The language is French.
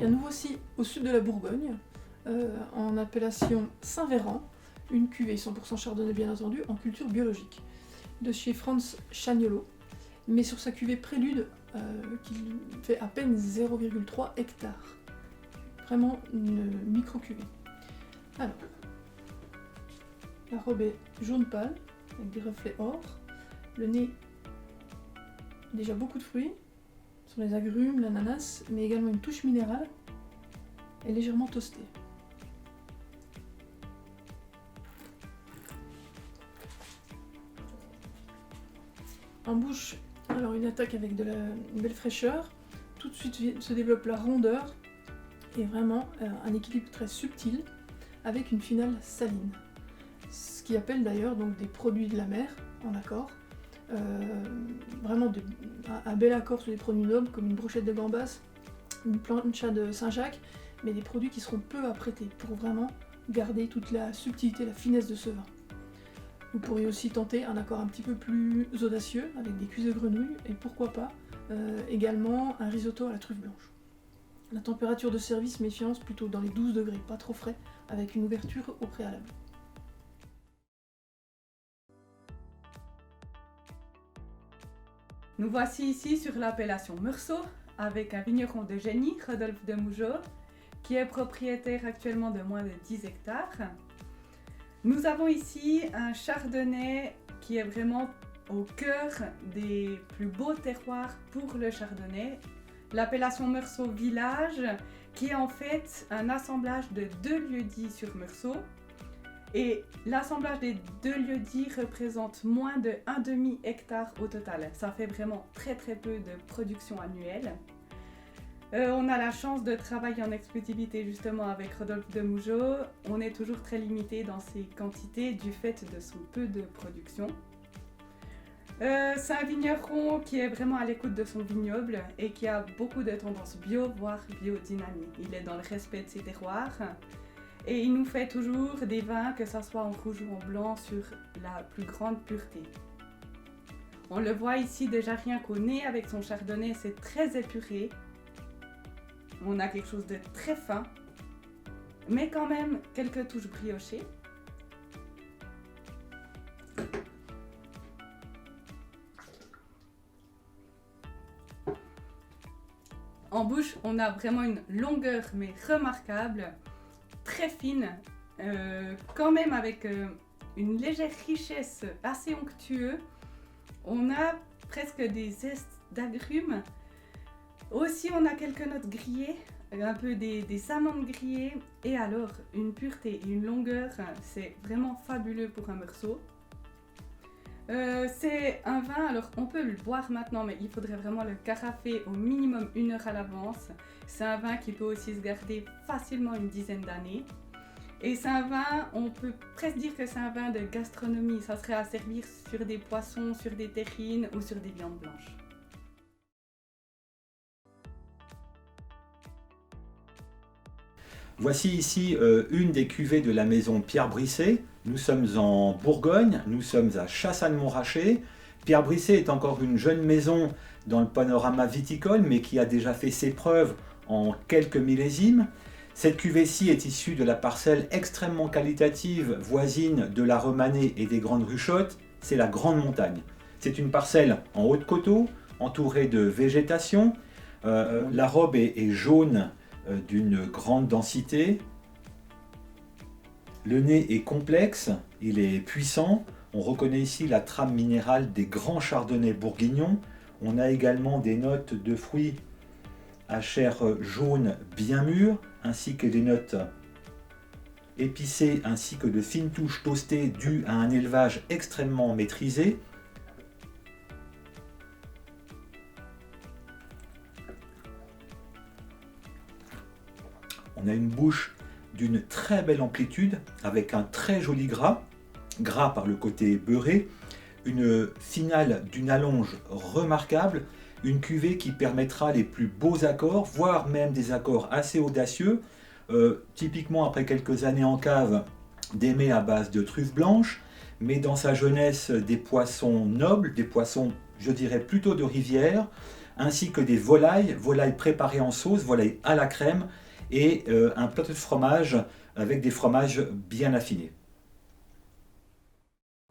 Et nous voici au sud de la Bourgogne, en appellation Saint-Véran, une cuvée 100% chardonnay bien entendu, en culture biologique, de chez Franz Chagnolo, mais sur sa cuvée Prélude, qui fait à peine 0,3 hectares. Vraiment une micro-cuvée. Alors, la robe est jaune pâle, avec des reflets or, le nez, déjà beaucoup de fruits, ce sont les agrumes, l'ananas, mais également une touche minérale, et légèrement toastée. En bouche, alors une attaque avec une belle fraîcheur, tout de suite se développe la rondeur et vraiment un équilibre très subtil avec une finale saline. Ce qui appelle d'ailleurs donc des produits de la mer en accord. Vraiment un bel accord sur des produits nobles comme une brochette de gambas, une plancha de Saint-Jacques, mais des produits qui seront peu apprêtés pour vraiment garder toute la subtilité, la finesse de ce vin. Vous pourriez aussi tenter un accord un petit peu plus audacieux avec des cuisses de grenouille et pourquoi pas également un risotto à la truffe blanche. La température de service, méfiance, plutôt dans les 12 degrés, pas trop frais, avec une ouverture au préalable. Nous voici ici sur l'appellation Meursault avec un vigneron de génie, Rodolphe Demougeot, qui est propriétaire actuellement de moins de 10 hectares. Nous avons ici un chardonnay qui est vraiment au cœur des plus beaux terroirs pour le chardonnay. L'appellation Meursault Village, qui est en fait un assemblage de 2 lieux-dits sur Meursault. Et l'assemblage des 2 lieux-dits représente moins de 1,5 hectare au total. Ça fait vraiment très peu de production annuelle. On a la chance de travailler en exclusivité justement avec Rodolphe Demougeot. On est toujours très limité dans ses quantités du fait de son peu de production. C'est un vigneron qui est vraiment à l'écoute de son vignoble et qui a beaucoup de tendances bio, voire biodynamie. Il est dans le respect de ses terroirs. Et il nous fait toujours des vins, que ce soit en rouge ou en blanc, sur la plus grande pureté. On le voit ici déjà rien qu'au nez avec son chardonnay, c'est très épuré. On a quelque chose de très fin, mais quand même quelques touches briochées. En bouche, on a vraiment une longueur mais remarquable. Très fine, quand même avec une légère richesse assez onctueuse. On a presque des zestes d'agrumes. Aussi, on a quelques notes grillées, un peu des amandes grillées. Et alors, une pureté et une longueur, c'est vraiment fabuleux pour un Meursault. C'est un vin, alors on peut le boire maintenant, mais il faudrait vraiment le carafer au minimum 1 heure à l'avance. C'est un vin qui peut aussi se garder facilement une dizaine d'années. Et c'est un vin, on peut presque dire que c'est un vin de gastronomie. Ça serait à servir sur des poissons, sur des terrines ou sur des viandes blanches. Voici ici une des cuvées de la maison Pierre Brisset. Nous sommes en Bourgogne, nous sommes à Chassagne-Montrachet. Pierre Brisset est encore une jeune maison dans le panorama viticole, mais qui a déjà fait ses preuves en quelques millésimes. Cette cuvée-ci est issue de la parcelle extrêmement qualitative voisine de la Romanée et des Grandes Ruchottes, c'est la Grande Montagne. C'est une parcelle en haut de coteaux, entourée de végétation. La robe est jaune d'une grande densité. Le nez est complexe, il est puissant. On reconnaît ici la trame minérale des grands chardonnays bourguignons. On a également des notes de fruits à chair jaune bien mûre, ainsi que des notes épicées, ainsi que de fines touches toastées dues à un élevage extrêmement maîtrisé. On a une bouche d'une très belle amplitude, avec un très joli gras par le côté beurré, une finale d'une allonge remarquable, une cuvée qui permettra les plus beaux accords, voire même des accords assez audacieux, typiquement après quelques années en cave, des mets à base de truffes blanches, mais dans sa jeunesse des poissons nobles, des poissons, je dirais, plutôt de rivière, ainsi que des volailles préparées en sauce, volailles à la crème, et un plateau de fromage avec des fromages bien affinés.